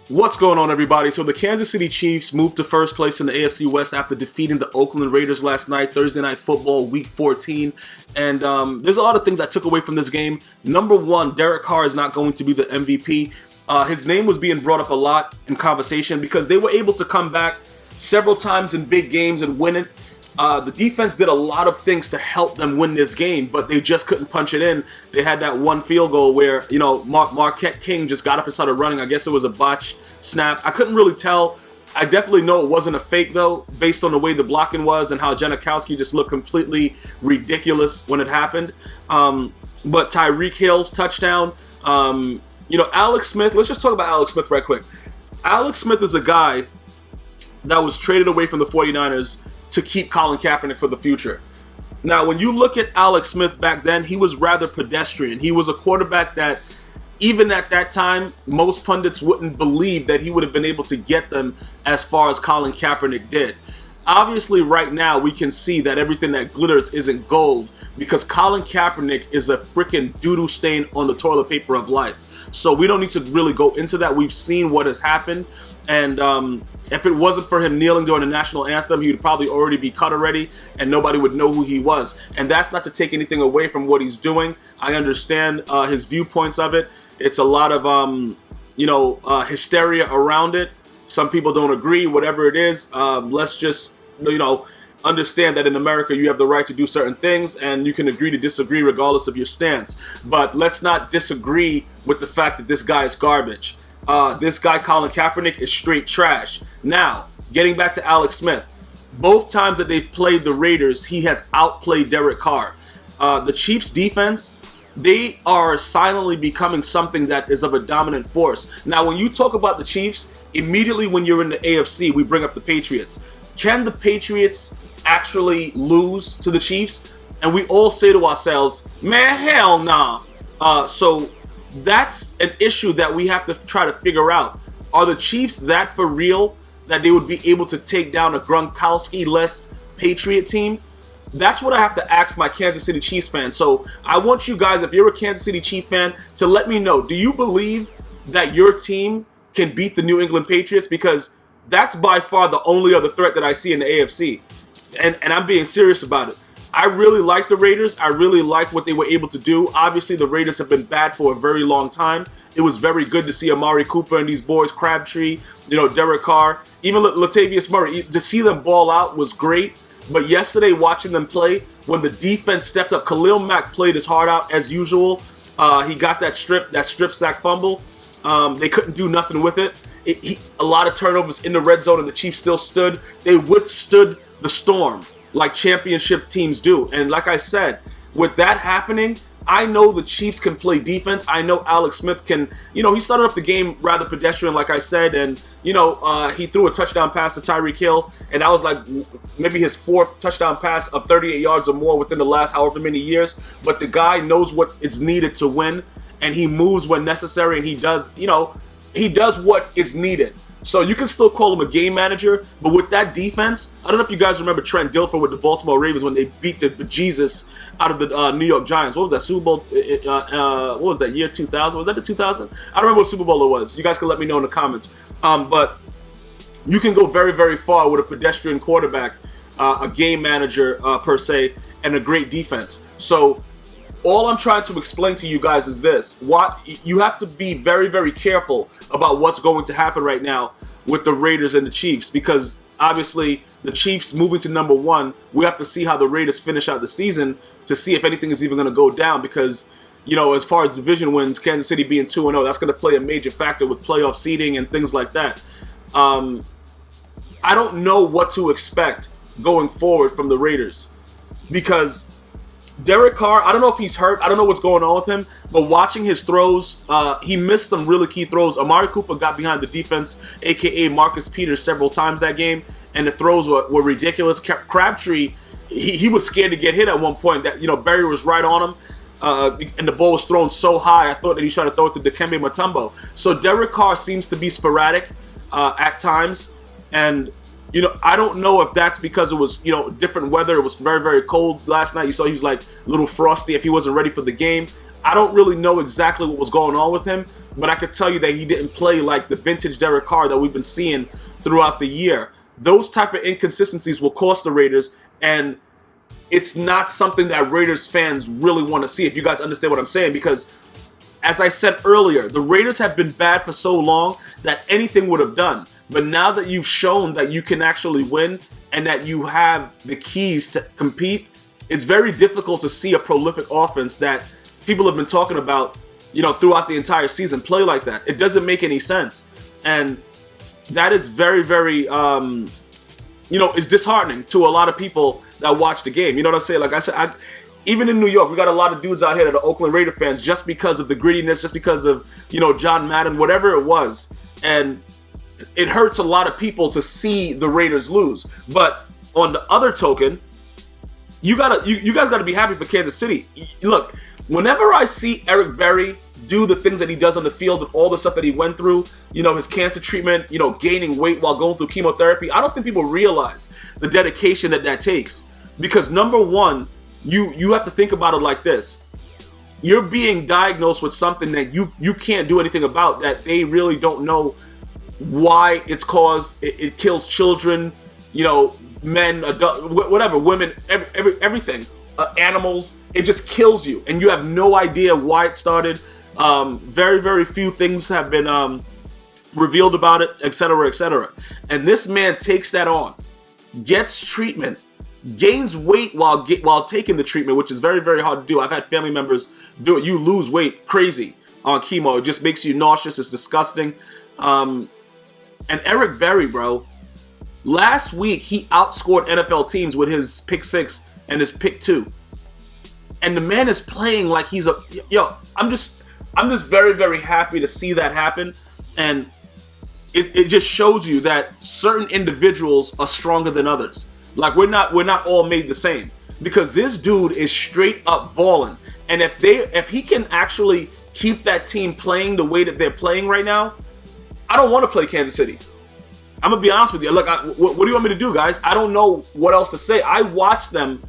What's going on, everybody? So the Kansas City Chiefs moved to first place in the AFC West after defeating the Oakland Raiders last night, Thursday Night Football, Week 14. And there's a lot of things I took away from this game. Number one, Derek Carr is not going to be the MVP. His name was being brought up a lot in conversation because they were able to come back several times in big games and win it. The defense did a lot of things to help them win this game, but they just couldn't punch it in. They had that one field goal where, Marquette King just got up and started running. I guess it was a botch snap. I couldn't really tell. I definitely know it wasn't a fake, though, based on the way the blocking was and how Janikowski just looked completely ridiculous when it happened. But Tyreek Hill's touchdown, Alex Smith, let's just talk about Alex Smith right quick. Alex Smith is a guy that was traded away from the 49ers to keep Colin Kaepernick for the future. Now, when you look at Alex Smith back then, he was rather pedestrian. He was a quarterback that, even at that time, most pundits wouldn't believe that he would have been able to get them as far as Colin Kaepernick did. Obviously, right now, we can see that everything that glitters isn't gold because Colin Kaepernick is a freaking doo-doo stain on the toilet paper of life. So we don't need to really go into that. We've seen what has happened. And if it wasn't for him kneeling during the national anthem, he would probably already be cut already and nobody would know who he was. And that's not to take anything away from what he's doing. I understand his viewpoints of it. It's a lot of, hysteria around it. Some people don't agree, whatever it is. Let's just, understand that in America you have the right to do certain things and you can agree to disagree regardless of your stance. But let's not disagree with the fact that this guy is garbage. This guy, Colin Kaepernick, is straight trash. Now, getting back to Alex Smith, both times that they've played the Raiders, he has outplayed Derek Carr. The Chiefs' defense, they are silently becoming something that is of a dominant force. Now, when you talk about the Chiefs, immediately when you're in the AFC, we bring up the Patriots. Can the Patriots actually lose to the Chiefs? And we all say to ourselves, man, hell nah. So that's an issue that we have to try to figure out. Are the Chiefs that for real that they would be able to take down a Gronkowski-less Patriot team? That's what I have to ask my Kansas City Chiefs fans. So I want you guys, if you're a Kansas City Chiefs fan, to let me know. Do you believe that your team can beat the New England Patriots? Because that's by far the only other threat that I see in the AFC. And I'm being serious about it. I really like the Raiders. I really like what they were able to do. Obviously, the Raiders have been bad for a very long time. It was very good to see Amari Cooper and these boys, Crabtree, Derek Carr, even Latavius Murray. To see them ball out was great. But yesterday, watching them play, when the defense stepped up, Khalil Mack played his heart out as usual. He got that strip sack fumble. They couldn't do nothing with it. A lot of turnovers in the red zone, and the Chiefs still stood. They withstood the storm like championship teams do. And like I said, with that happening, I know the Chiefs can play defense. I know Alex Smith can, he started off the game rather pedestrian, like I said, and, he threw a touchdown pass to Tyreek Hill, and that was like maybe his fourth touchdown pass of 38 yards or more within the last however many years. But the guy knows what is needed to win, and he moves when necessary, and he does what is needed. So you can still call him a game manager, but with that defense, I don't know if you guys remember Trent Dilfer with the Baltimore Ravens when they beat the bejesus out of the New York Giants. What was that, Super Bowl? What was that, year 2000? Was that the 2000? I don't remember what Super Bowl it was. You guys can let me know in the comments. But you can go very, very far with a pedestrian quarterback, a game manager per se, and a great defense. So all I'm trying to explain to you guys is this. You have to be very, very careful about what's going to happen right now with the Raiders and the Chiefs, because obviously the Chiefs moving to number one, we have to see how the Raiders finish out the season to see if anything is even going to go down, because, as far as division wins, Kansas City being 2-0, that's going to play a major factor with playoff seeding and things like that. I don't know what to expect going forward from the Raiders, because Derek Carr, I don't know if he's hurt. I don't know what's going on with him. But watching his throws, he missed some really key throws. Amari Cooper got behind the defense, a.k.a. Marcus Peters, several times that game. And the throws were ridiculous. Crabtree, he was scared to get hit at one point. That Barry was right on him. And the ball was thrown so high, I thought that he tried to throw it to Dikembe Mutombo. So Derek Carr seems to be sporadic at times. And I don't know if that's because it was, different weather. It was very, very cold last night. You saw he was like a little frosty if he wasn't ready for the game. I don't really know exactly what was going on with him, but I could tell you that he didn't play like the vintage Derek Carr that we've been seeing throughout the year. Those type of inconsistencies will cost the Raiders, and it's not something that Raiders fans really want to see, if you guys understand what I'm saying, because as I said earlier, the Raiders have been bad for so long that anything would have done. But now that you've shown that you can actually win and that you have the keys to compete, it's very difficult to see a prolific offense that people have been talking about, throughout the entire season play like that. It doesn't make any sense. And that is very, very, is disheartening to a lot of people that watch the game. You know what I'm saying? Like I said, even in New York, we got a lot of dudes out here that are Oakland Raider fans just because of the grittiness, just because of, John Madden, whatever it was. And it hurts a lot of people to see the Raiders lose. But on the other token, you guys gotta be happy for Kansas City. Look, whenever I see Eric Berry do the things that he does on the field and all the stuff that he went through, his cancer treatment, gaining weight while going through chemotherapy, I don't think people realize the dedication that takes. Because number one, you have to think about it like this. You're being diagnosed with something that you can't do anything about, that they really don't know why it's caused. It kills children, men, adult, whatever, women, everything, animals. It just kills you, and you have no idea why it started. Very, very few things have been revealed about it, etc., etc. And this man takes that on, gets treatment, gains weight while taking the treatment, which is very, very hard to do. I've had family members do it. You lose weight crazy on chemo. It just makes you nauseous. It's disgusting. And Eric Berry, bro, last week he outscored NFL teams with his pick 6 and his pick 2. And the man is playing like he's I'm just very, very happy to see that happen. And it just shows you that certain individuals are stronger than others. Like we're not all made the same, because this dude is straight up balling. And if he can actually keep that team playing the way that they're playing right now, I don't want to play Kansas City. I'm gonna be honest with you. Look, what do you want me to do, guys? I don't know what else to say. I watched them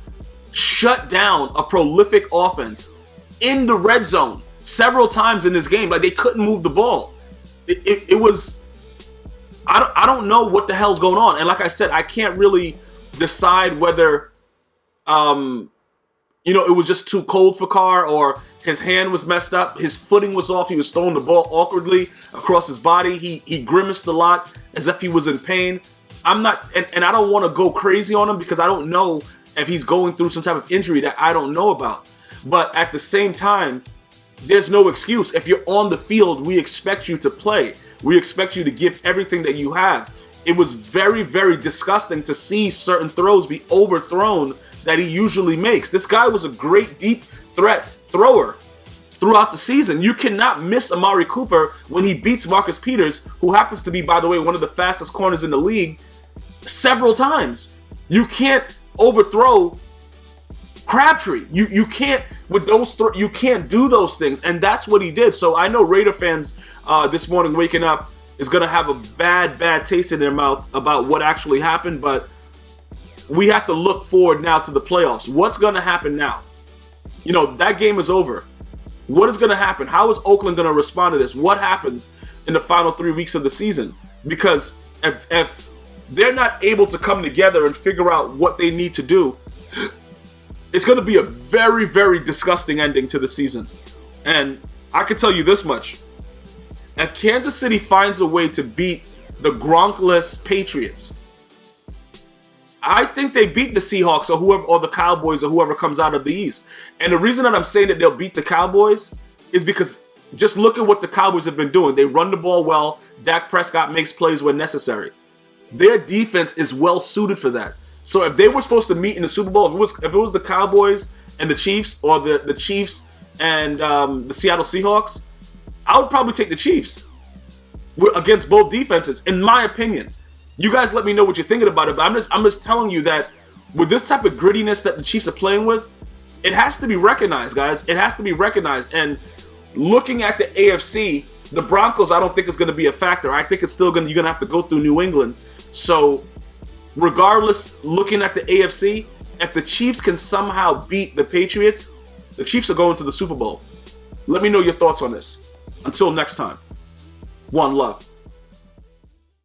shut down a prolific offense in the red zone several times in this game. Like, they couldn't move the ball. It was, I don't know what the hell's going on. And like I said, I can't really decide whether it was just too cold for Carr, or his hand was messed up, his footing was off, he was throwing the ball awkwardly across his body, he grimaced a lot as if he was in pain. I'm not, and I don't want to go crazy on him, because I don't know if he's going through some type of injury that I don't know about. But at the same time, there's no excuse. If you're on the field, we expect you to play. We expect you to give everything that you have. It was very, very disgusting to see certain throws be overthrown that he usually makes. This guy was a great deep threat thrower throughout the season. You cannot miss Amari Cooper when he beats Marcus Peters, who happens to be, by the way, one of the fastest corners in the league, several times. You can't overthrow Crabtree. You can't with those you can't do those things, and that's what he did. So I know Raider fans this morning waking up is gonna have a bad taste in their mouth about what actually happened, but we have to look forward now to the playoffs. What's gonna happen now? That game is over. What is gonna happen? How is Oakland gonna respond to this? What happens in the final 3 weeks of the season? Because if they're not able to come together and figure out what they need to do, it's going to be a very, very disgusting ending to the season. And I can tell you this much. If Kansas City finds a way to beat the Gronkless Patriots, I think they beat the Seahawks or whoever, or the Cowboys, or whoever comes out of the East. And the reason that I'm saying that they'll beat the Cowboys is because just look at what the Cowboys have been doing. They run the ball well. Dak Prescott makes plays when necessary. Their defense is well suited for that. So if they were supposed to meet in the Super Bowl, if it was the Cowboys and the Chiefs, or the Chiefs and the Seattle Seahawks, I would probably take the Chiefs against both defenses, in my opinion. You guys let me know what you're thinking about it, but I'm just telling you that with this type of grittiness that the Chiefs are playing with, it has to be recognized, guys. It has to be recognized. And looking at the AFC, the Broncos, I don't think is going to be a factor. I think it's still you're going to have to go through New England. So regardless, looking at the AFC, if the Chiefs can somehow beat the Patriots, the Chiefs are going to the Super Bowl. Let me know your thoughts on this. Until next time, one love.